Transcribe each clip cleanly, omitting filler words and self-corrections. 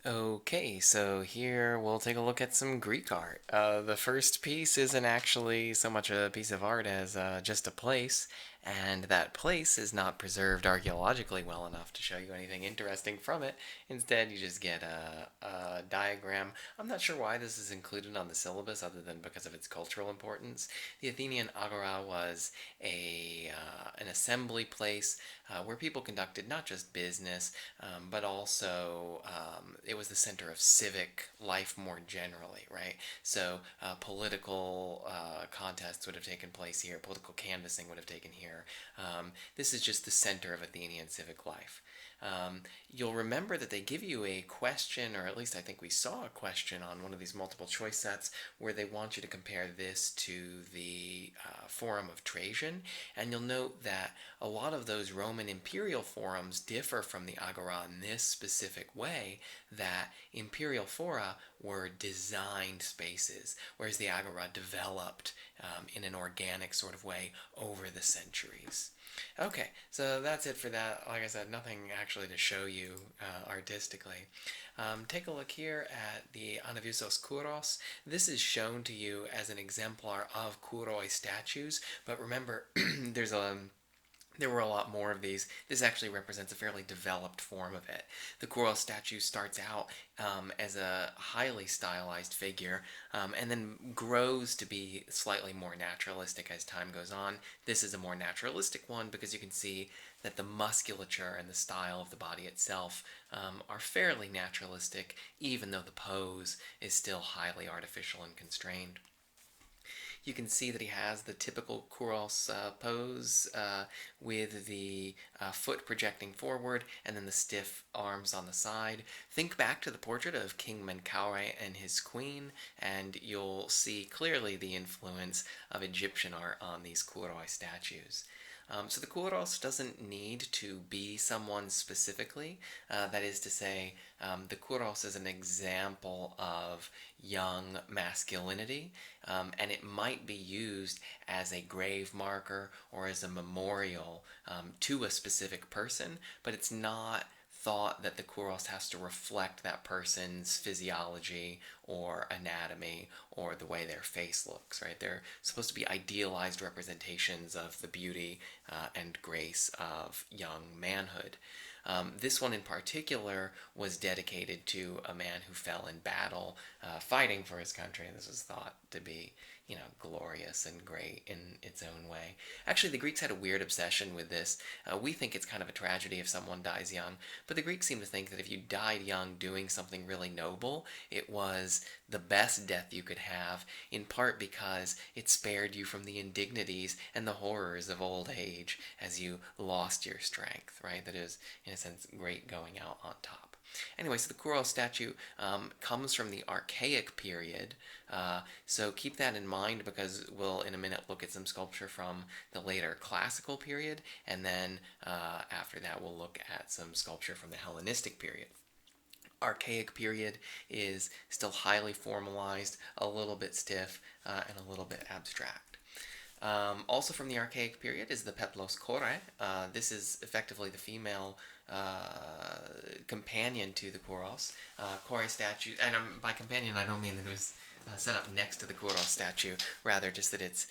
Okay, so here we'll take a look at some Greek art. The first piece isn't actually so much a piece of art as just a place, and that place is not preserved archaeologically well enough to show you anything interesting from it. Instead, you just get a diagram. I'm not sure why this is included on the syllabus other than because of its cultural importance. The Athenian Agora was an assembly place where people conducted not just business, but also it was the center of civic life more generally, right? So political contests would have taken place here, political canvassing would have taken here. This is just the center of Athenian civic life. You'll remember that they give you a question, or at least I think we saw a question on one of these multiple choice sets where they want you to compare this to the Forum of Trajan. And you'll note that a lot of those Roman imperial forums differ from the Agora in this specific way, that imperial fora were designed spaces, whereas the Agora developed in an organic sort of way over the centuries. Okay, so that's it for that. Like I said, nothing actually to show you artistically. Take a look here at the Anavisos Kouros. This is shown to you as an exemplar of Kouroi statues, but remember, there were a lot more of these. This actually represents a fairly developed form of it. The Kouros statue starts out as a highly stylized figure and then grows to be slightly more naturalistic as time goes on. This is a more naturalistic one because you can see that the musculature and the style of the body itself are fairly naturalistic, even though the pose is still highly artificial and constrained. You can see that he has the typical Kouros pose with the foot projecting forward and then the stiff arms on the side. Think back to the portrait of King Menkaure and his queen, and you'll see clearly the influence of Egyptian art on these Kouroi statues. So the Kouros doesn't need to be someone specifically. That is to say, the Kouros is an example of young masculinity, and it might be used as a grave marker or as a memorial to a specific person, but it's not thought that the Kouros has to reflect that person's physiology or anatomy or the way their face looks, right? They're supposed to be idealized representations of the beauty and grace of young manhood. This one in particular was dedicated to a man who fell in battle fighting for his country. This was thought to be, glorious and great in its own way. Actually, the Greeks had a weird obsession with this. We think it's kind of a tragedy if someone dies young, but the Greeks seem to think that if you died young doing something really noble, it was the best death you could have, in part because it spared you from the indignities and the horrors of old age as you lost your strength, right? That is, in a sense, great going out on top. Anyway, so the Kouros statue comes from the Archaic period, so keep that in mind because we'll in a minute look at some sculpture from the later Classical period, and then after that we'll look at some sculpture from the Hellenistic period. Archaic period is still highly formalized, a little bit stiff, and a little bit abstract. Also from the Archaic period is the Peplos Kore. This is effectively the female companion to the Kouros. Kore statue, and by companion I don't mean that it was set up next to the Kouros statue, rather just that it's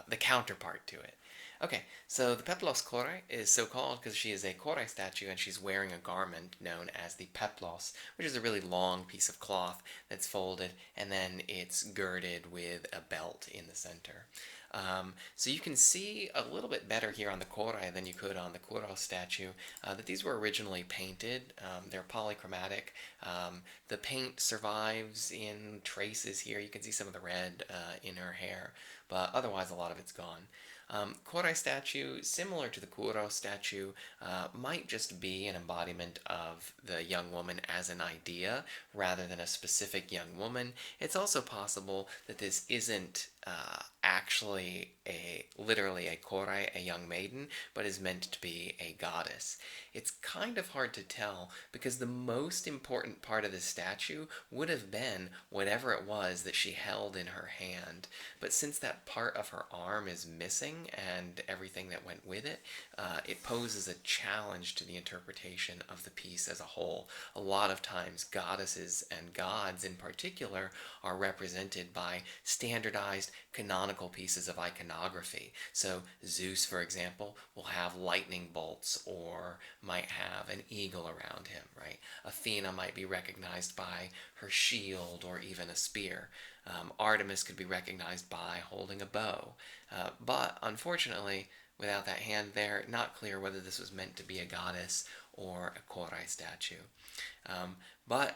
the counterpart to it. Okay, so the Peplos Kore is so called because she is a Kore statue and she's wearing a garment known as the Peplos, which is a really long piece of cloth that's folded and then it's girded with a belt in the center. So you can see a little bit better here on the Kore than you could on the Kouros statue that these were originally painted. They're polychromatic. The paint survives in traces here. You can see some of the red in her hair, but otherwise a lot of it's gone. Kore statue, similar to the Kouros statue, might just be an embodiment of the young woman as an idea rather than a specific young woman. It's also possible that this isn't actually literally a korai, a young maiden, but is meant to be a goddess. It's kind of hard to tell because the most important part of the statue would have been whatever it was that she held in her hand. But since that part of her arm is missing and everything that went with it, it poses a challenge to the interpretation of the piece as a whole. A lot of times, goddesses and gods in particular are represented by standardized canonical pieces of iconography. So Zeus, for example, will have lightning bolts or might have an eagle around him, right? Athena might be recognized by her shield or even a spear. Artemis could be recognized by holding a bow. But unfortunately, without that hand there, not clear whether this was meant to be a goddess or a korai statue. But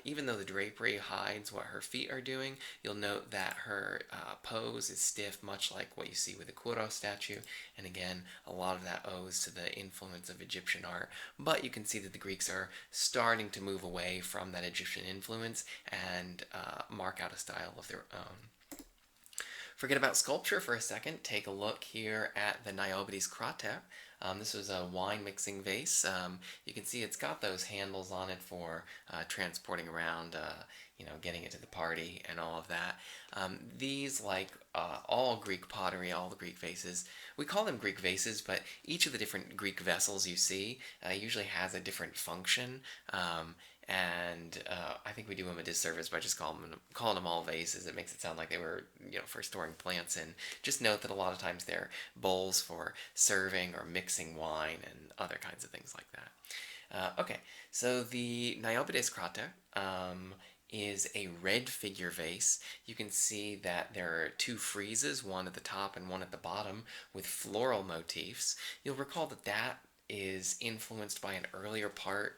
even though the drapery hides what her feet are doing, you'll note that her pose is stiff, much like what you see with the Kuro statue. And again, a lot of that owes to the influence of Egyptian art. But you can see that the Greeks are starting to move away from that Egyptian influence and mark out a style of their own. Forget about sculpture for a second. Take a look here at the Niobedes krater. This was a wine mixing vase. You can see it's got those handles on it for transporting around, getting it to the party and all of that. These, like all Greek pottery, all the Greek vases, we call them Greek vases, but each of the different Greek vessels you see usually has a different function. And I think we do them a disservice by just calling them all vases. It makes it sound like they were, for storing plants in. Just note that a lot of times they're bowls for serving or mixing wine and other kinds of things like that. Okay, so the Niobedes krater is a red figure vase. You can see that there are two friezes, one at the top and one at the bottom, with floral motifs. You'll recall that that is influenced by an earlier part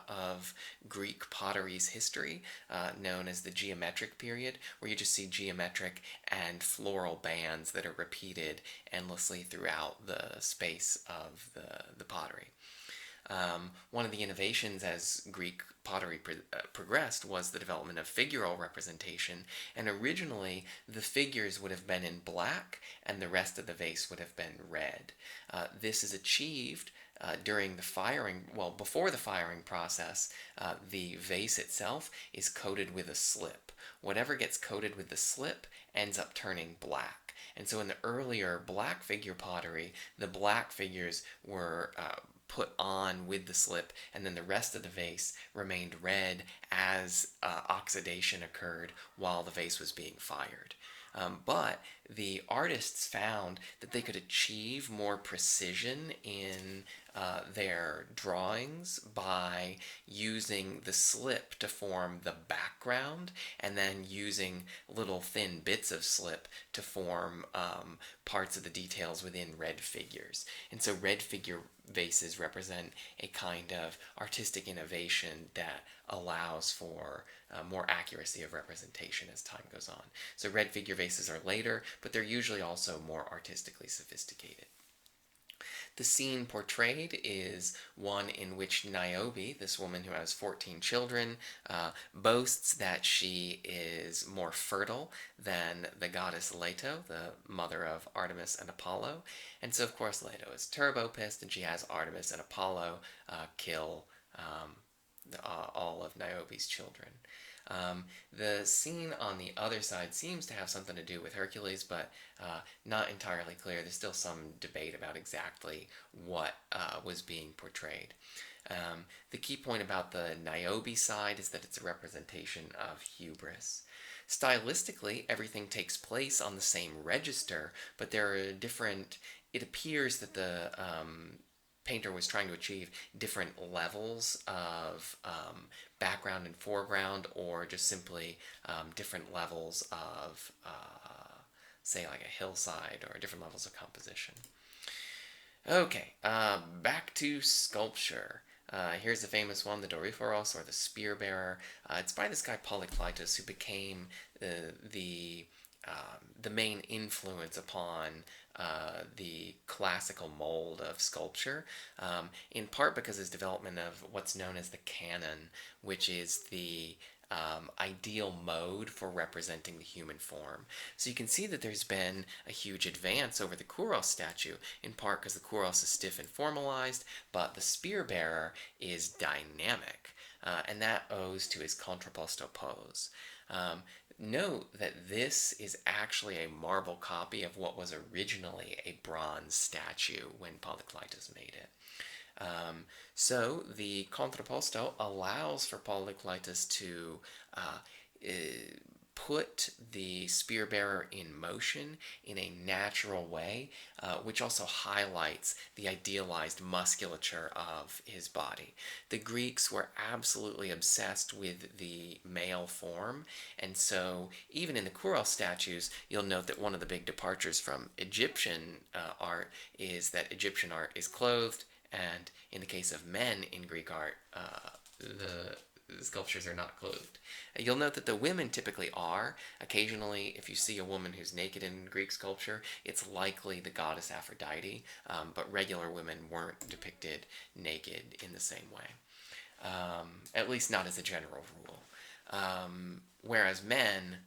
of Greek pottery's history, known as the geometric period, where you just see geometric and floral bands that are repeated endlessly throughout the space of the pottery. One of the innovations as Greek pottery progressed was the development of figural representation, and originally the figures would have been in black and the rest of the vase would have been red. This is achieved during the firing, before the firing process. The vase itself is coated with a slip. Whatever gets coated with the slip ends up turning black. And so in the earlier black figure pottery, the black figures were put on with the slip, and then the rest of the vase remained red as oxidation occurred while the vase was being fired. But the artists found that they could achieve more precision in their drawings by using the slip to form the background and then using little thin bits of slip to form parts of the details within red figures. And so red figure vases represent a kind of artistic innovation that allows for more accuracy of representation as time goes on. So red figure vases are later, but they're usually also more artistically sophisticated. The scene portrayed is one in which Niobe, this woman who has 14 children, boasts that she is more fertile than the goddess Leto, the mother of Artemis and Apollo. And so, of course, Leto is turbo pissed, and she has Artemis and Apollo kill all of Niobe's children. The scene on the other side seems to have something to do with Hercules, but not entirely clear. There's still some debate about exactly what was being portrayed. The key point about the Niobe side is that it's a representation of hubris. Stylistically, everything takes place on the same register, but there are different. It appears that the painter was trying to achieve different levels of background and foreground, or just simply different levels of, say, like a hillside, or different levels of composition. Okay, back to sculpture. Here's the famous one, the Doryphoros, or the Spear Bearer. It's by this guy Polykleitos, who became the main influence upon the classical mold of sculpture, in part because his development of what's known as the canon, which is the ideal mode for representing the human form. So you can see that there's been a huge advance over the Kouros statue, in part because the Kouros is stiff and formalized, but the spear bearer is dynamic, and that owes to his contrapposto pose. Note that this is actually a marble copy of what was originally a bronze statue when Polykleitos made it. So the contrapposto allows for Polykleitos to uh, put the spear bearer in motion in a natural way, which also highlights the idealized musculature of his body. The Greeks were absolutely obsessed with the male form, and so even in the Kouros statues, you'll note that one of the big departures from Egyptian art is that Egyptian art is clothed, and in the case of men in Greek art, the sculptures are not clothed. You'll note that the women typically are. Occasionally, if you see a woman who's naked in Greek sculpture, it's likely the goddess Aphrodite, but regular women weren't depicted naked in the same way, at least not as a general rule. Whereas men,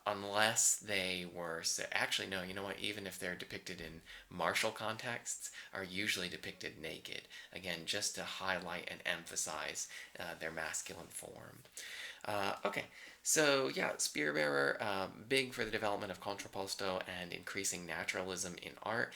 unless they were actually no, you know what, even if they're depicted in martial contexts, are usually depicted naked, again just to highlight and emphasize their masculine form. Okay, so yeah, spear bearer, big for the development of contrapposto and increasing naturalism in art,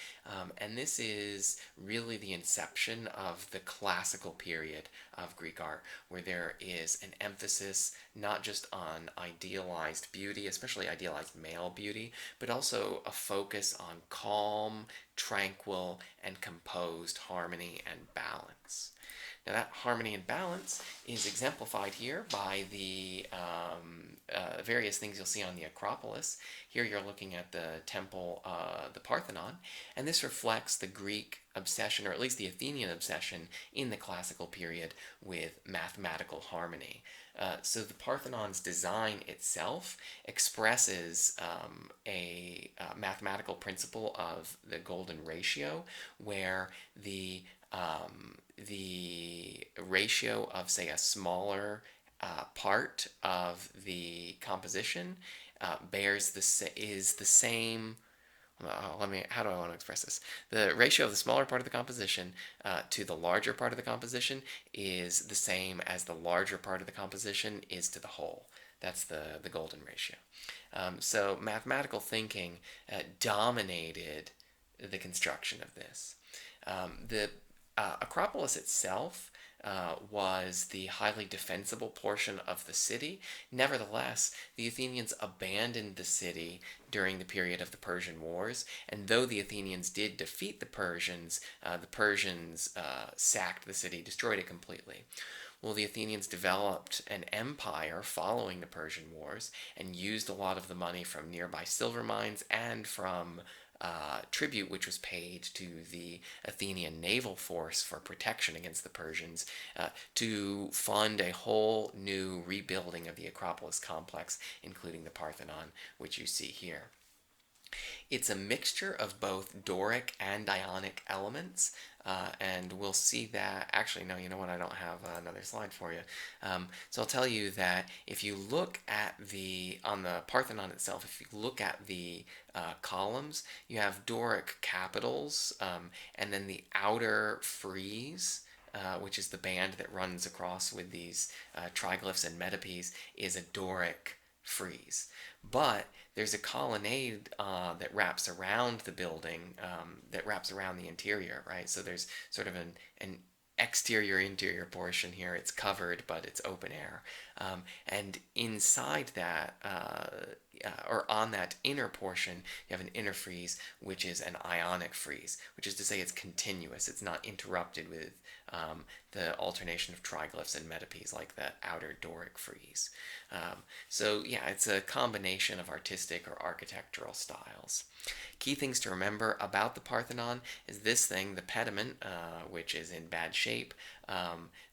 and this is really the inception of the classical period of Greek art, where there is an emphasis not just on idealized beauty, especially idealized male beauty, but also a focus on calm, tranquil, and composed harmony and balance. Now that harmony and balance is exemplified here by the various things you'll see on the Acropolis. Here you're looking at the temple, the Parthenon, and this reflects the Greek obsession, or at least the Athenian obsession, in the classical period with mathematical harmony. So the Parthenon's design itself expresses a mathematical principle of the golden ratio, where the ratio of, say, a smaller part of the composition is the same. How do I want to express this? The ratio of the smaller part of the composition to the larger part of the composition is the same as the larger part of the composition is to the whole. That's the golden ratio. So mathematical thinking dominated the construction of this. The Acropolis itself was the highly defensible portion of the city. Nevertheless, the Athenians abandoned the city during the period of the Persian Wars, and though the Athenians did defeat the Persians sacked the city, destroyed it completely. Well, the Athenians developed an empire following the Persian Wars and used a lot of the money from nearby silver mines and from tribute which was paid to the Athenian naval force for protection against the Persians to fund a whole new rebuilding of the Acropolis complex, including the Parthenon, which you see here. It's a mixture of both Doric and Ionic elements, and we'll see that. Actually, no, you know what? I don't have another slide for you. So I'll tell you that if you look at on the Parthenon itself, if you look at the columns, you have Doric capitals, and then the outer frieze, which is the band that runs across with these triglyphs and metopes, is a Doric frieze. But there's a colonnade that wraps around the building, that wraps around the interior, right? So there's sort of an exterior-interior portion here. It's covered, but it's open air. And inside that, or on that inner portion, you have an inner frieze, which is an Ionic frieze, which is to say it's continuous. It's not interrupted with the alternation of triglyphs and metopes like the outer Doric frieze. So yeah, it's a combination of artistic or architectural styles. Key things to remember about the Parthenon is this thing, the pediment, which is in bad shape.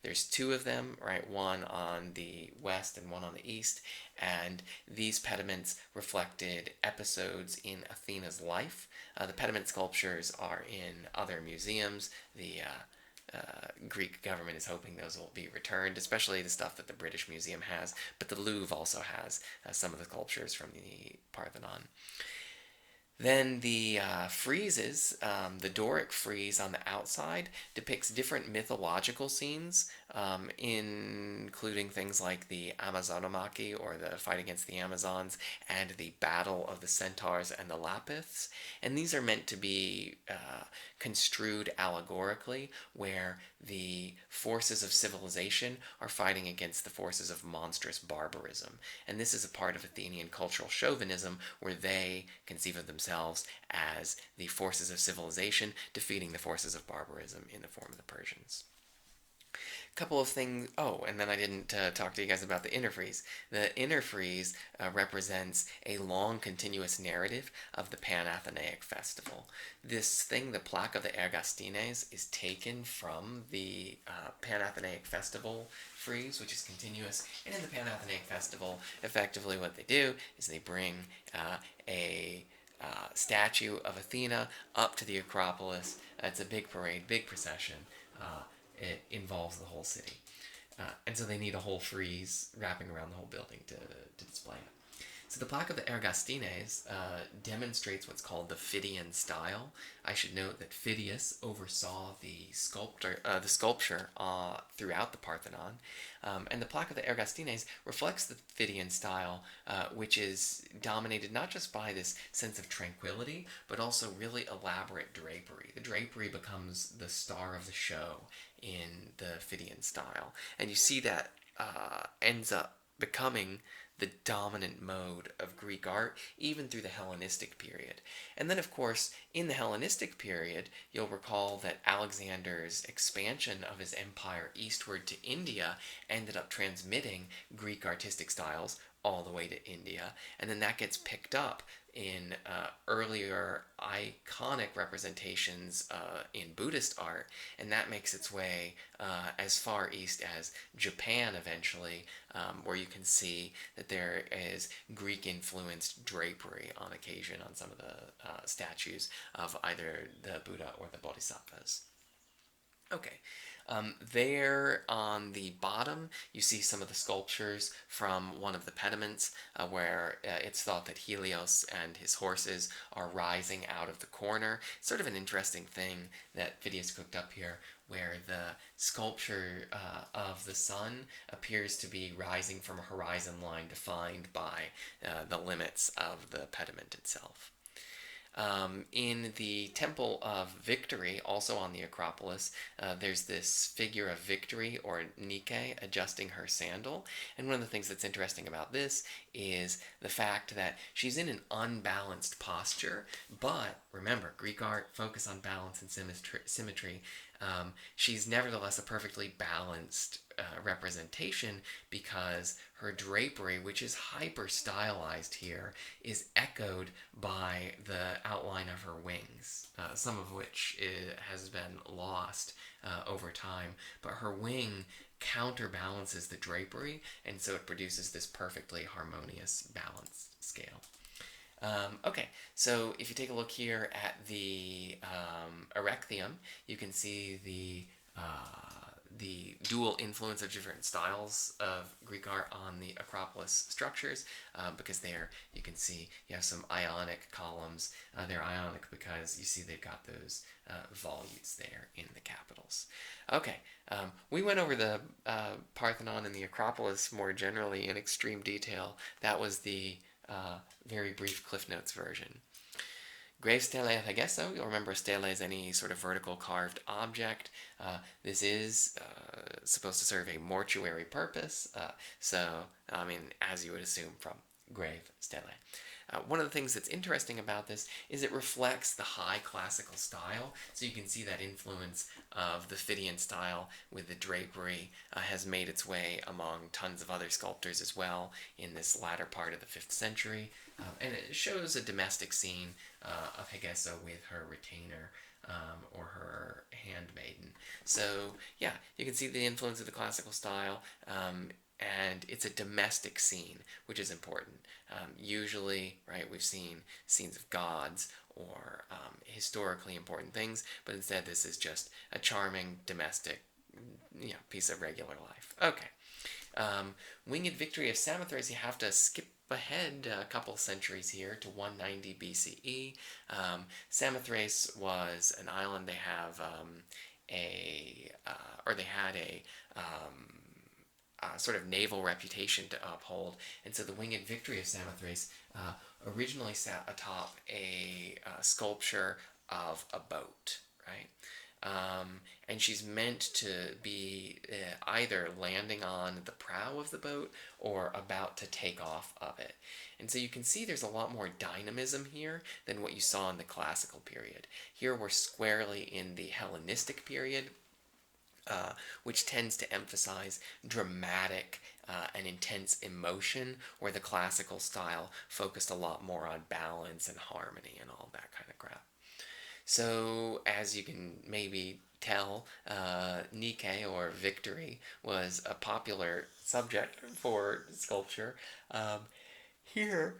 There's two of them, right? One on the west and one on the east, and these pediments reflected episodes in Athena's life. The pediment sculptures are in other museums. The Greek government is hoping those will be returned, especially the stuff that the British Museum has, but the Louvre also has some of the sculptures from the Parthenon. Then the friezes, the Doric frieze on the outside depicts different mythological scenes, including things like the Amazonomachy, or the fight against the Amazons, and the battle of the centaurs and the Lapiths. And these are meant to be construed allegorically, where the forces of civilization are fighting against the forces of monstrous barbarism. And this is a part of Athenian cultural chauvinism, where they conceive of themselves as the forces of civilization defeating the forces of barbarism in the form of the Persians. Couple of things. Oh, and then I didn't talk to you guys about the inner frieze. The inner frieze represents a long, continuous narrative of the Pan-Athenaic festival. This thing, the plaque of the Ergastines, is taken from the Pan-Athenaic festival frieze, which is continuous. And in the Pan-Athenaic festival, effectively what they do is they bring a statue of Athena up to the Acropolis. It's a big parade, big procession. It involves the whole city. And so they need a whole frieze wrapping around the whole building to display it. So the plaque of the Ergastines demonstrates what's called the Phidian style. I should note that Phidias oversaw the sculpture throughout the Parthenon. And the plaque of the Ergastines reflects the Phidian style, which is dominated not just by this sense of tranquility, but also really elaborate drapery. The drapery becomes the star of the show in the Phidian style. And you see that ends up becoming the dominant mode of Greek art, even through the Hellenistic period. And then, of course, in the Hellenistic period, you'll recall that Alexander's expansion of his empire eastward to India ended up transmitting Greek artistic styles all the way to India. And then that gets picked up in earlier iconic representations in Buddhist art, and that makes its way as far east as Japan eventually, where you can see that there is Greek-influenced drapery on occasion on some of the statues of either the Buddha or the Bodhisattvas. Okay, there on the bottom, you see some of the sculptures from one of the pediments, where it's thought that Helios and his horses are rising out of the corner. Sort of an interesting thing that Phidias cooked up here, where the sculpture of the sun appears to be rising from a horizon line defined by the limits of the pediment itself. In the Temple of Victory, also on the Acropolis, there's this figure of Victory, or Nike, adjusting her sandal. And one of the things that's interesting about this is the fact that she's in an unbalanced posture, but remember, Greek art, focus on balance and symmetry. She's nevertheless a perfectly balanced representation, because her drapery, which is hyper stylized here, is echoed by the outline of her wings, some of which has been lost over time, but her wing counterbalances the drapery, and so it produces this perfectly harmonious balanced scale. Okay, so if you take a look here at the Erechtheum, you can see the dual influence of different styles of Greek art on the Acropolis structures, because there you can see you have some Ionic columns. They're Ionic because you see they've got those volutes there in the capitals. Okay, we went over the Parthenon and the Acropolis more generally in extreme detail. That was the very brief Cliff Notes version. Grave stele of Hegesso, you'll remember a stele is any sort of vertical carved object. This is supposed to serve a mortuary purpose, as you would assume from grave stele. One of the things that's interesting about this is it reflects the high classical style, so you can see that influence of the Phidian style with the drapery has made its way among tons of other sculptors as well in this latter part of the 5th century, and it shows a domestic scene of Hegesso with her retainer or her handmaiden. So yeah, you can see the influence of the classical style. and it's a domestic scene, which is important. Usually, right, we've seen scenes of gods or historically important things, but instead this is just a charming domestic, piece of regular life. Okay. Winged victory of Samothrace, you have to skip ahead a couple centuries here to 190 BCE. Samothrace was an island. They have they had a sort of naval reputation to uphold, and so the winged victory of Samothrace originally sat atop a sculpture of a boat, right? And she's meant to be either landing on the prow of the boat or about to take off of it. And so you can see there's a lot more dynamism here than what you saw in the classical period. Here we're squarely in the Hellenistic period, which tends to emphasize dramatic and intense emotion, where the classical style focused a lot more on balance and harmony and all that kind of crap. So, as you can maybe tell, Nike, or victory, was a popular subject for sculpture. Here,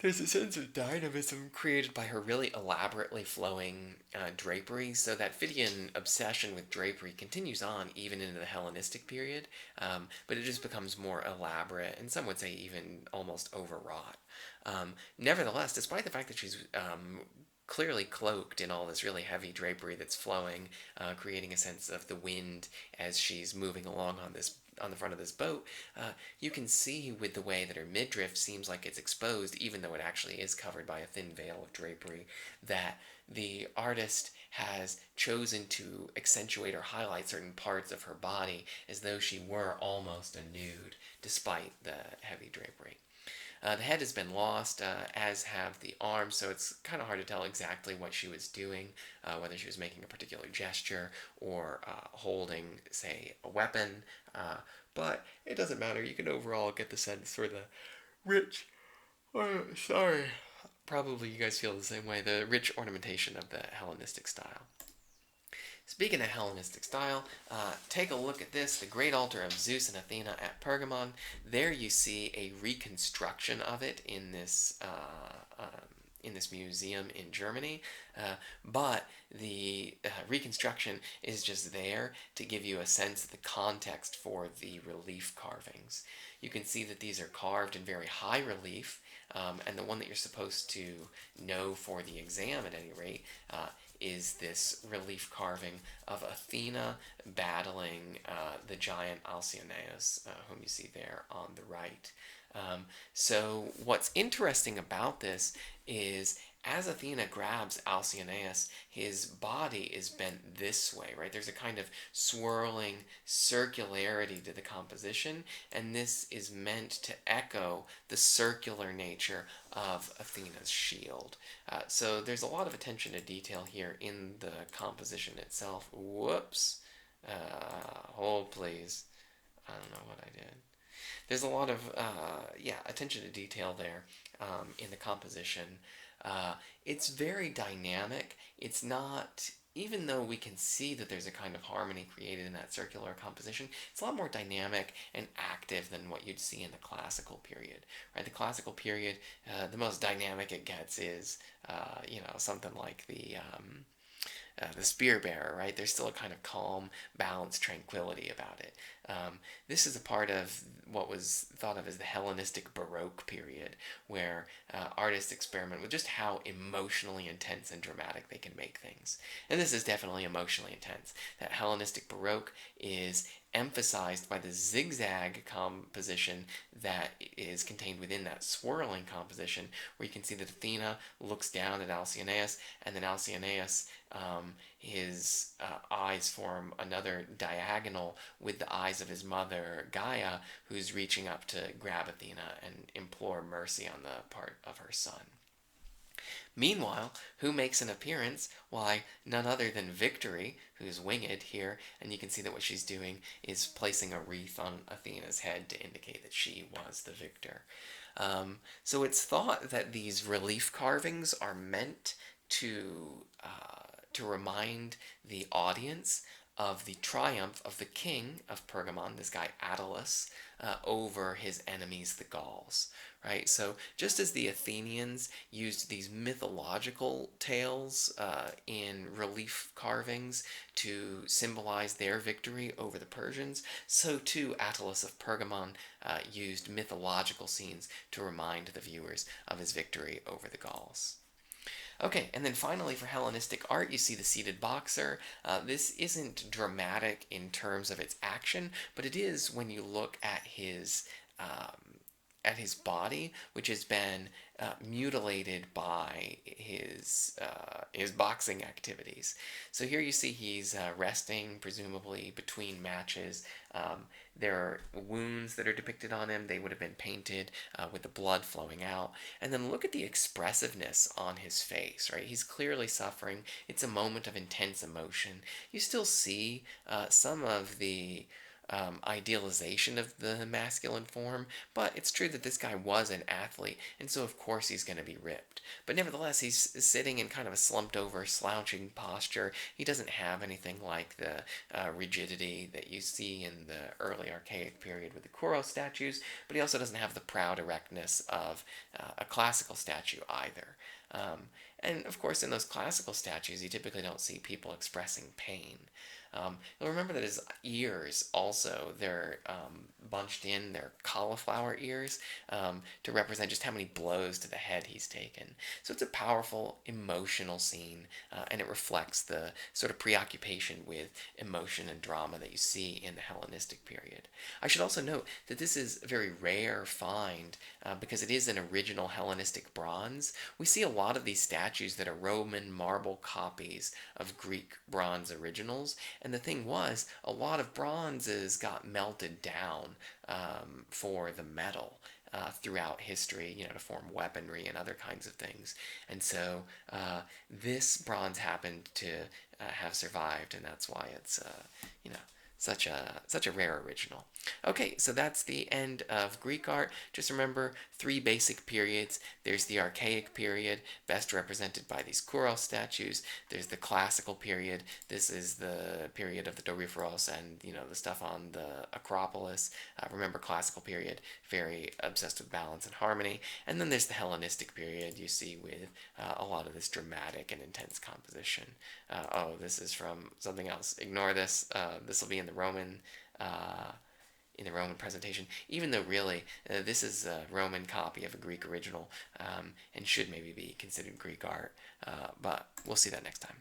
there's a sense of dynamism created by her really elaborately flowing drapery, so that Phidian obsession with drapery continues on even into the Hellenistic period, but it just becomes more elaborate, and some would say even almost overwrought. Nevertheless, despite the fact that she's clearly cloaked in all this really heavy drapery that's flowing, creating a sense of the wind as she's moving along on the front of this boat, you can see with the way that her midriff seems like it's exposed, even though it actually is covered by a thin veil of drapery, that the artist has chosen to accentuate or highlight certain parts of her body as though she were almost a nude, despite the heavy drapery. The head has been lost, as have the arms, so it's kind of hard to tell exactly what she was doing, whether she was making a particular gesture or holding, say, a weapon. But it doesn't matter. You can overall get the sense for the rich, sorry, probably you guys feel the same way, the rich ornamentation of the Hellenistic style. Speaking of Hellenistic style, take a look at this, the Great Altar of Zeus and Athena at Pergamon. There you see a reconstruction of it in this museum in Germany, but the reconstruction is just there to give you a sense of the context for the relief carvings. You can see that these are carved in very high relief, and the one that you're supposed to know for the exam at any rate is this relief carving of Athena battling the giant Alcyoneus, whom you see there on the right. So what's interesting about this is as Athena grabs Alcyoneus, his body is bent this way, right? There's a kind of swirling circularity to the composition, and this is meant to echo the circular nature of Athena's shield. So there's a lot of attention to detail here in the composition itself. Whoops. Hold please. I don't know what I did. There's a lot of attention to detail there in the composition. It's very dynamic. It's not, even though we can see that there's a kind of harmony created in that circular composition, it's a lot more dynamic and active than what you'd see in the classical period. Right? The classical period, the most dynamic it gets is, something like the spear bearer, right? There's still a kind of calm, balanced tranquility about it. This is a part of what was thought of as the Hellenistic Baroque period, where artists experiment with just how emotionally intense and dramatic they can make things. And this is definitely emotionally intense. That Hellenistic Baroque is emphasized by the zigzag composition that is contained within that swirling composition, where you can see that Athena looks down at Alcyoneus, and then Alcyoneus, his eyes form another diagonal with the eyes of his mother Gaia, who's reaching up to grab Athena and implore mercy on the part of her son. Meanwhile, who makes an appearance? Why, none other than Victory, who's winged here, and you can see that what she's doing is placing a wreath on Athena's head to indicate that she was the victor. So it's thought that these relief carvings are meant to remind the audience of the triumph of the king of Pergamon, this guy Attalus, over his enemies, the Gauls. Right? So, just as the Athenians used these mythological tales in relief carvings to symbolize their victory over the Persians, so too Attalus of Pergamon used mythological scenes to remind the viewers of his victory over the Gauls. Okay, and then finally for Hellenistic art, you see the seated boxer. This isn't dramatic in terms of its action, but it is when you look at his body, which has been mutilated by his boxing activities. So here you see he's resting, presumably between matches. There are wounds that are depicted on him. They would have been painted with the blood flowing out. And then look at the expressiveness on his face, right? He's clearly suffering. It's a moment of intense emotion. You still see some of the idealization of the masculine form, but it's true that this guy was an athlete, and so of course he's going to be ripped. But nevertheless, he's sitting in kind of a slumped over, slouching posture. He doesn't have anything like the rigidity that you see in the early archaic period with the Kouros statues, but he also doesn't have the proud erectness of a classical statue either. And of course, in those classical statues, you typically don't see people expressing pain. You'll remember that his ears also, they're bunched in, they're cauliflower ears to represent just how many blows to the head he's taken. So it's a powerful, emotional scene, and it reflects the sort of preoccupation with emotion and drama that you see in the Hellenistic period. I should also note that this is a very rare find because it is an original Hellenistic bronze. We see a lot of these statues that are Roman marble copies of Greek bronze originals, and the thing was, a lot of bronzes got melted down for the metal throughout history, to form weaponry and other kinds of things. And so this bronze happened to have survived, and that's why it's, such a rare original. Okay, so that's the end of Greek art. Just remember 3 basic periods. There's the Archaic period, best represented by these Kouros statues. There's the Classical period. This is the period of the Doryphoros and the stuff on the Acropolis. Remember, Classical period, very obsessed with balance and harmony. And then there's the Hellenistic period. You see with a lot of this dramatic and intense composition. This is from something else. Ignore this. This will be in the Roman presentation, even though really this is a Roman copy of a Greek original and should maybe be considered Greek art, but we'll see that next time.